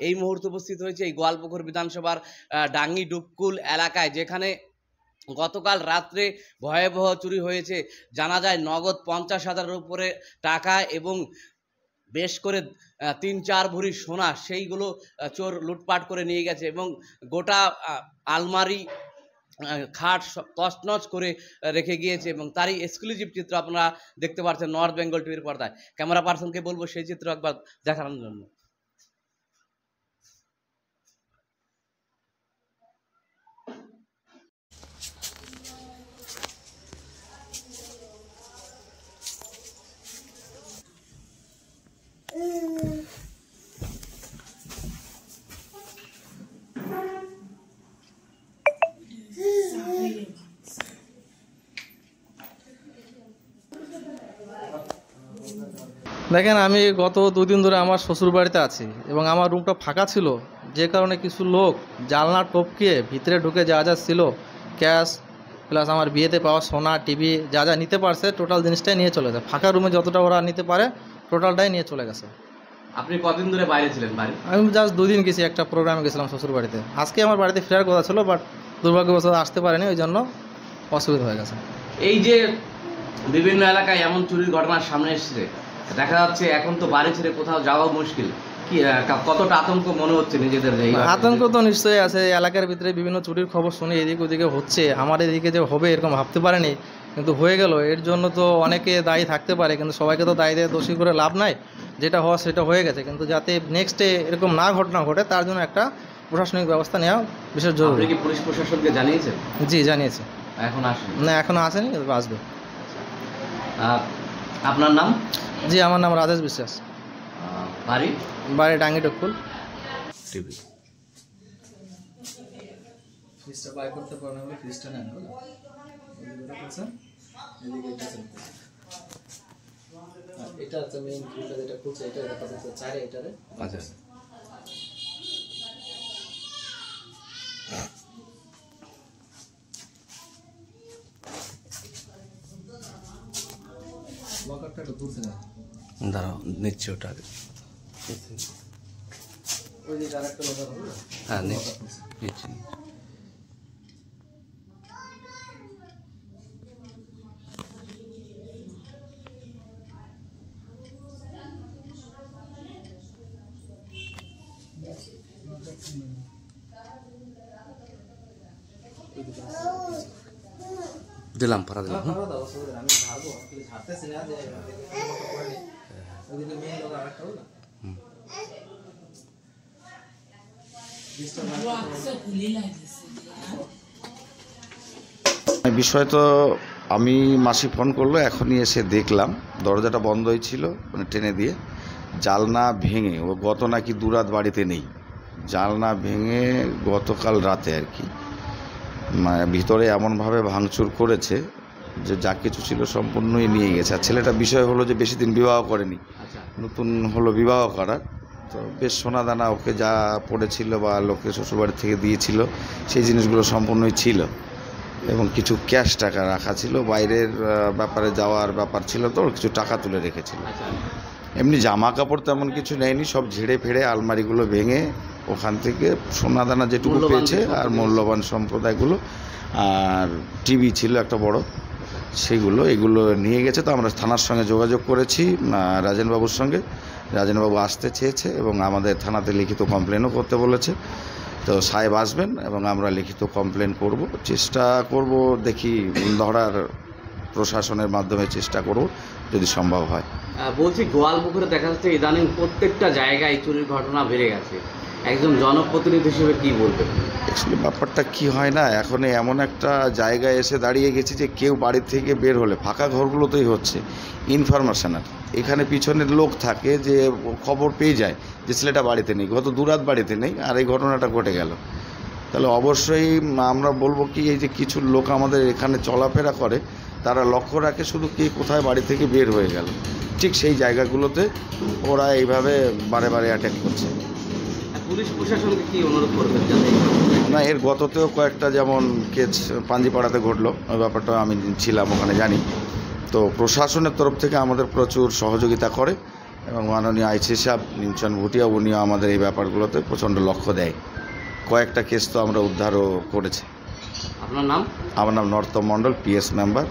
এই মুহূর্তে উপস্থিত হয়েছে এই গোয়ালপুকুর বিধানসভার ডাঙ্গি ডুবকুল এলাকায়, যেখানে গতকাল রাত্রে ভয়াবহ চুরি হয়েছে। জানা যায় নগদ 50,000-এর উপরে টাকা এবং বেশ করে 3-4 ভরি সোনা, সেইগুলো চোর লুটপাট করে নিয়ে গেছে এবং গোটা আলমারি খাট তছনছ করে রেখে গিয়েছে এবং তারই এক্সক্লুসিভ চিত্র আপনারা দেখতে পাচ্ছেন নর্থ বেঙ্গল টিভির পর্দায়। ক্যামেরা পার্সনকে বলবো সেই চিত্র একবার দেখানোর জন্য। দেখেন, আমি গত 2 দিন ধরে আমার শ্বশুর বাড়িতে আছি এবং আমার রুমটা ফাঁকা ছিল, যে কারণে কিছু লোক জানলা টপকিয়ে ভিতরে ঢুকে যা যা ছিল, ক্যাশ প্লাস আমার বিয়েতে পাওয়া সোনা, টিভি, যা যা নিতে পারছে টোটাল জিনিসটাই নিয়ে চলে যায়। ফাঁকা রুমে যতটা ওরা নিতে পারে টোটালটাই নিয়ে চলে গেছে। আপনি কদিন ধরে বাইরে ছিলেন? বাড়ি আমি জাস্ট 2 দিন গেছি, একটা প্রোগ্রামে গেছিলাম শ্বশুর বাড়িতে। আজকে আমার বাড়িতে ফেরার কথা ছিল, বাট দুর্ভাগ্যবশত আসতে পারেনি, ওই জন্য অসুবিধা হয়ে গেছে। এই যে বিভিন্ন এলাকায় এমন চুরির ঘটনার সামনে এসেছে, দেখা যাচ্ছে এখন তো বাড়ি ছেড়ে কোথাও যাওয়া মুশকিল, কি কতটা আতঙ্ক মনে হচ্ছে নিজেদের? আতঙ্ক তো নিশ্চয়ই আছে। এলাকার ভিতরে বিভিন্ন চুরির খবর শুনি এদিক ওদিকে হচ্ছে, আমার এদিকে যে হবে এরকম ভাবতে পারেনি, কিন্তু হয়ে গেল। এর জন্য তো অনেকে দায়ী থাকতে পারে, কিন্তু সবাইকে তো দায়ী দিয়ে দোষী করে লাভ নাই। যেটা হওয়া সেটা হয়ে গেছে, কিন্তু যাতে নেক্সটে এরকম না ঘটনা ঘটে তার জন্য একটা প্রশাসনিক ব্যবস্থা নেওয়া বিশেষ জরুরি। আপনি কি পুলিশ প্রশাসনকে জানিয়েছেন? জি, জানিয়েছি। এখন আসেনি? না, এখনো আসেনি, আসবে। আপনার নাম? জি, আমার নাম রাজেশ বিশ্বাস। বাড়ি ডাঙ্গি ডুবকুল। টিভি ফিসটা বাই করতে পারো না বলে ফিসটা নেন বলে এটা হচ্ছে মেইন ফিসটা, যেটা খুঁজছে এটা দেখা যাচ্ছে 4 এটারে। আচ্ছা, লকারটা একটু দূর থেকে দাঁড়াও, নিচ্ছি ওটা আগে। ওই যে আরেকটা লকার হবে। হ্যাঁ, নিচ্ছি। দিলাম, পারা দিলাম। আমি ঝাড়বো, ঝাড়তেছি না যে ওইদিকে মেইন লকার আরেকটা হলো। বিষয় তো আমি মাসি ফোন করলো, এখনই এসে দেখলাম দরজাটা বন্ধই ছিল, মানে টেনে দিয়ে জালনা ভেঙে, ও গত নাকি 2 রাত বাড়িতে নেই, জালনা ভেঙে গতকাল রাতে আর কি, মানে ভিতরে এমনভাবে ভাঙচুর করেছে যে যা কিছু ছিল সম্পূর্ণই নিয়ে গেছে। আর ছেলেটা বিষয় হলো যে বেশি দিন বিবাহ করেনি, নতুন হলো বিবাহ করার, তো বেশ সোনাদানা ওকে যা পড়েছিল বা লোকে শ্বশুরবাড়ি থেকে দিয়েছিল সেই জিনিসগুলো সম্পূর্ণই ছিল এবং কিছু ক্যাশ টাকা রাখা ছিল। বাইরের ব্যাপারে যাওয়ার ব্যাপার ছিল, তো কিছু টাকা তুলে রেখেছিল। এমনি জামা কাপড় তেমন কিছু নেয়নি, সব ঝেড়ে ফেড়ে আলমারিগুলো ভেঙে ওখান থেকে সোনাদানা যেটুকু পেয়েছে আর মূল্যবান সম্প্রদায়গুলো আর টিভি ছিল একটা বড়, এগুলো নিয়ে গেছে। তো আমরা থানার সঙ্গে যোগাযোগ করেছি রাজেনবাবুর সঙ্গে, রাজেনবাবু আসতে চেয়েছে এবং আমাদের থানাতে লিখিত কমপ্লেনও করতে বলেছে। তো সাহেব আসবেন এবং আমরা লিখিত কমপ্লেন করব, চেষ্টা করব, দেখি ধরার প্রশাসনের মাধ্যমে চেষ্টা করব যদি সম্ভব হয়। বলছি, গোয়ালপুকুরে দেখা যাচ্ছে ইদানিং প্রত্যেকটা জায়গায় চুরির ঘটনা বেড়ে গেছে, একজন জনপ্রতিনিধি হিসেবে কি বলবেন? অ্যাকচুয়ালি ব্যাপারটা কি হয় না, এখন এমন একটা জায়গায় এসে দাঁড়িয়ে গেছি যে কেউ বাড়ি থেকে বের হলে ফাঁকা ঘরগুলোতেই হচ্ছে ইনফরমেশন, আর এখানে পিছনের লোক থাকে যে খবর পেয়ে যায় যে ছেলেটা বাড়িতে নেই, গত 2 রাত বাড়িতে নেই, আর এই ঘটনাটা ঘটে গেল। তাহলে অবশ্যই আমরা বলবো কি, এই যে কিছু লোক আমাদের এখানে চলাফেরা করে তারা লক্ষ্য রাখে শুধু কে কোথায় বাড়ি থেকে বের হয়ে গেল, ঠিক সেই জায়গাগুলোতে ওরা এইভাবে বারে বারে অ্যাটাক করছে। পুলিশ প্রশাসনকে কি অনুরোধ করবেন? না, এর গততেও কয়েকটা যেমন কেস পাঞ্জিপাড়াতে ঘটলো, ওই ব্যাপারটা আমি ছিলাম ওখানে, জানি। তো প্রশাসনের তরফ থেকে আমাদের প্রচুর সহযোগিতা করে এবং মাননীয় আইসি সাহেব নিমচন্দ ভুটিয়া উনিও আমাদের এই ব্যাপারগুলোতে প্রচণ্ড লক্ষ্য দেয়। কয়েকটা কেস তো আমরা উদ্ধারও করেছি। আপনার নাম? আমার নাম নর্তম মণ্ডল, PS মেম্বার।